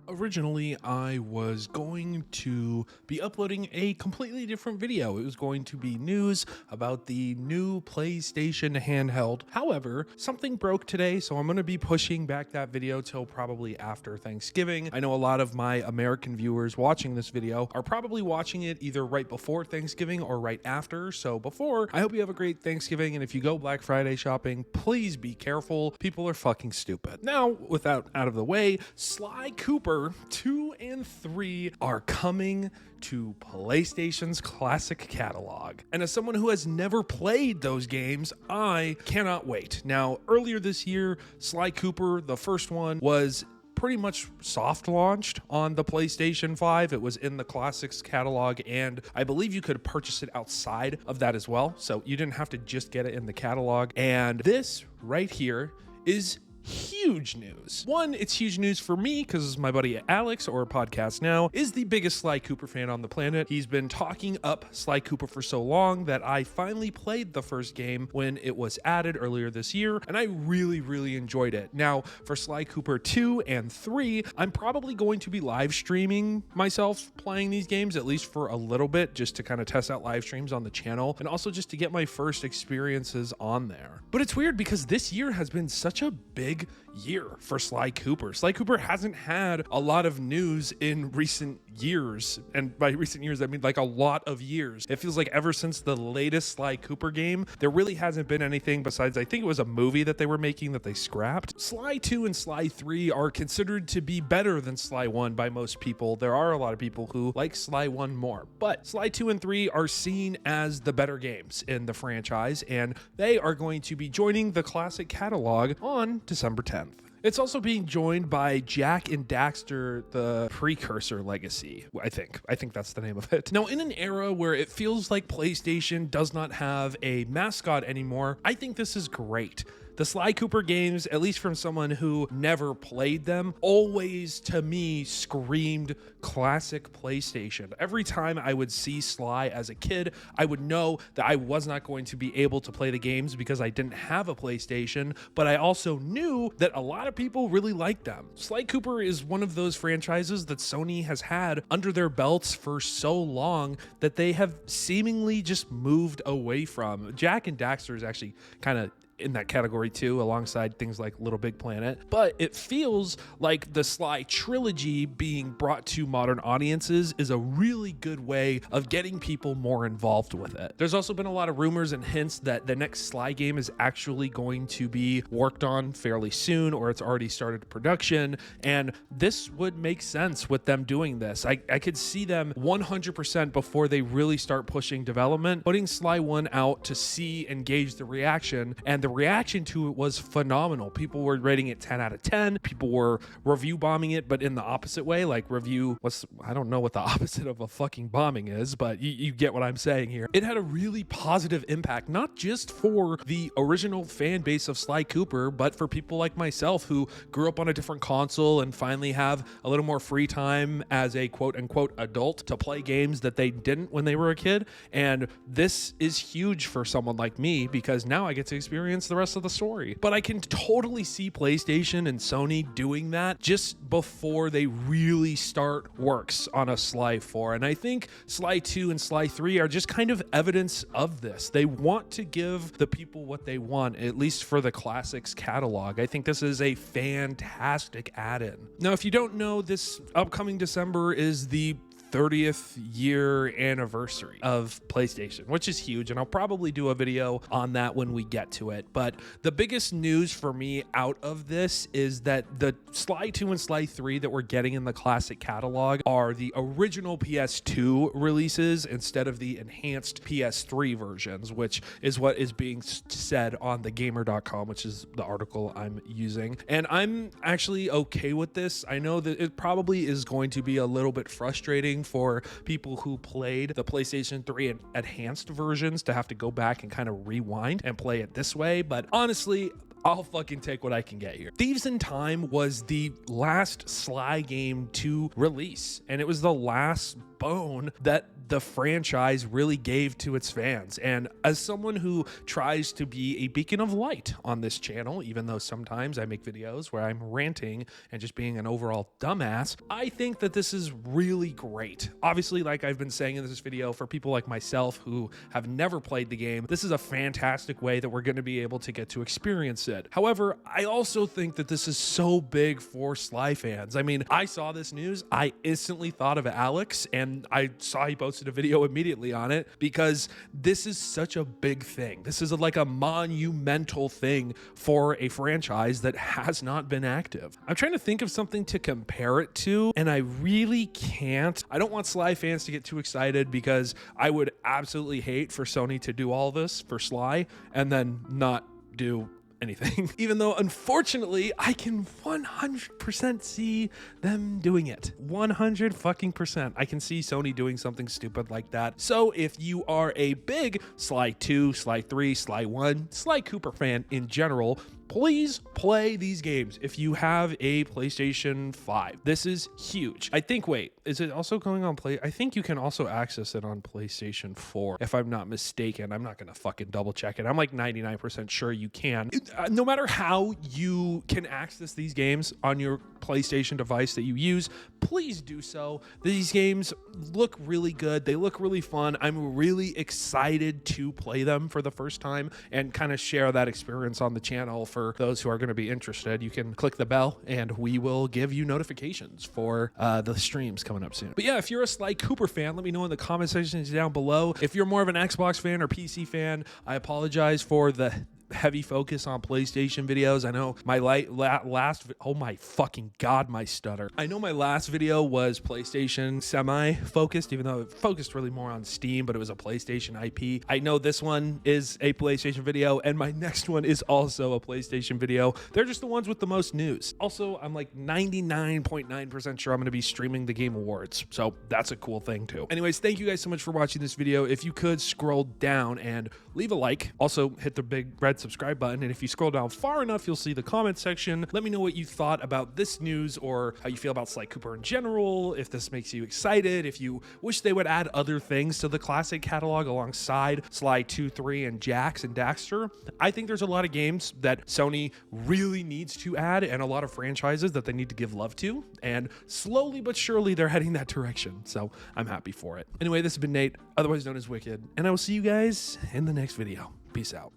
Originally, I was going to be uploading a completely different video. It was going to be news about the new PlayStation handheld. However, something broke today, so I'm going to be pushing back that video till probably after Thanksgiving. I know a lot of my American viewers watching this video are probably watching it either right before Thanksgiving or right after. So before, I hope you have a great Thanksgiving, and if you go Black Friday shopping, please be careful. People are fucking stupid. Now, with that out of the way, Sly Cooper 2 and 3 are coming to PlayStation's classic catalog. And as someone who has never played those games, I cannot wait. Now, earlier this year, Sly Cooper, the first one, was pretty much soft launched on the PlayStation 5. It was in the classics catalog, and I believe you could purchase it outside of that as well. So you didn't have to just get it in the catalog. And this right here is huge news. One, it's huge news for me because my buddy Alex, or Podcast Now, is the biggest Sly Cooper fan on the planet. He's been talking up Sly Cooper for so long that I finally played the first game when it was added earlier this year, and I really enjoyed it. Now, for Sly Cooper 2 and 3, I'm probably going to be live streaming myself playing these games, at least for a little bit, just to kind of test out live streams on the channel, and also just to get my first experiences on there. But it's weird because this year has been such a big year for Sly Cooper. Sly Cooper hasn't had a lot of news in recent years, and by recent years I mean like a lot of years. It feels like ever since the latest Sly Cooper game, there really hasn't been anything besides, I think it was a movie that they were making that they scrapped. Sly 2 and Sly 3 are considered to be better than Sly 1 by most people. There are a lot of people who like Sly 1 more, but Sly 2 and 3 are seen as the better games in the franchise, and they are going to be joining the classic catalog on December 10th. It's also being joined by Jak and Daxter, the Precursor Legacy, I think that's the name of it. Now, in an era where it feels like PlayStation does not have a mascot anymore, I think this is great. The Sly Cooper games, at least from someone who never played them, always, to me, screamed classic PlayStation. Every time I would see Sly as a kid, I would know that I was not going to be able to play the games because I didn't have a PlayStation, but I also knew that a lot of people really liked them. Sly Cooper is one of those franchises that Sony has had under their belts for so long that they have seemingly just moved away from. Jak and Daxter is actually kind of in that category too, alongside things like Little Big Planet, but it feels like the Sly trilogy being brought to modern audiences is a really good way of getting people more involved with it. There's also been a lot of rumors and hints that the next Sly game is actually going to be worked on fairly soon, or it's already started production, and this would make sense with them doing this. I could see them 100% before they really start pushing development, putting Sly 1 out to see and gauge the reaction, and the reaction to it was phenomenal. People were rating it 10 out of 10. People were review bombing it, but in the opposite way, like I don't know what the opposite of a fucking bombing is, but you get what I'm saying here. It had a really positive impact, not just for the original fan base of Sly Cooper, but for people like myself who grew up on a different console and finally have a little more free time as a quote unquote adult to play games that they didn't when they were a kid. And this is huge for someone like me because now I get to experience the rest of the story. But I can totally see PlayStation and Sony doing that just before they really start works on a Sly 4. And I think Sly 2 and Sly 3 are just kind of evidence of this. They want to give the people what they want, at least for the classics catalog. I think this is a fantastic add-in. Now, if you don't know, this upcoming December is the 30th year anniversary of PlayStation, which is huge, and I'll probably do a video on that when we get to it. But the biggest news for me out of this is that the Sly 2 and Sly 3 that we're getting in the classic catalog are the original PS2 releases instead of the enhanced PS3 versions, which is what is being said on thegamer.com, which is the article I'm using. And I'm actually okay with this. I know that it probably is going to be a little bit frustrating for people who played the PlayStation 3 and enhanced versions to have to go back and kind of rewind and play it this way, but honestly, I'll fucking take what I can get here. Thieves in Time was the last Sly game to release, and it was the last backbone that the franchise really gave to its fans. And as someone who tries to be a beacon of light on this channel, even though sometimes I make videos where I'm ranting and just being an overall dumbass, I think that this is really great. Obviously, like I've been saying in this video, for people like myself who have never played the game, this is a fantastic way that we're going to be able to get to experience it. However, I also think that this is so big for Sly fans. I mean, I saw this news, I instantly thought of Alex, and I saw he posted a video immediately on it because this is such a big thing. This is like a monumental thing for a franchise that has not been active. I'm trying to think of something to compare it to, and I really can't. I don't want Sly fans to get too excited because I would absolutely hate for Sony to do all this for Sly and then not do anything. Even though, unfortunately, I can 100% see them doing it. 100% I can see Sony doing something stupid like that. So if you are a big Sly 2, Sly 3, Sly 1, Sly Cooper fan in general, please play these games if you have a PlayStation 5. This is huge. I think, wait, is it also going on I think you can also access it on PlayStation 4, if I'm not mistaken. I'm not gonna fucking double check it. I'm like 99% sure you can. No matter how you can access these games on your PlayStation device that you use, please do so. These games look really good. They look really fun. I'm really excited to play them for the first time and kind of share that experience on the channel. For those who are going to be interested, you can click the bell and we will give you notifications for the streams coming up soon. But yeah, if you're a Sly Cooper fan, let me know in the comment sections down below. If you're more of an Xbox fan or PC fan, I apologize for the heavy focus on PlayStation videos. I know my last oh my fucking god, my stutter. I know my last video was PlayStation semi-focused, even though it focused really more on Steam, but it was a PlayStation IP. I know this one is a PlayStation video, and my next one is also a PlayStation video. They're just the ones with the most news. Also, I'm like 99.9% sure I'm going to be streaming the Game Awards, so that's a cool thing too. Anyways, thank you guys so much for watching this video. If you could scroll down and leave a like, also hit the big red subscribe button, and if you scroll down far enough, you'll see the comment section. Let me know what you thought about this news or how you feel about Sly Cooper in general, if this makes you excited, if you wish they would add other things to the classic catalog alongside Sly 2, 3, and Jax and Daxter. I think there's a lot of games that Sony really needs to add and a lot of franchises that they need to give love to, and slowly but surely they're heading that direction, so I'm happy for it. Anyway, this has been Nate, otherwise known as Wicked, and I will see you guys in the next video. Peace out.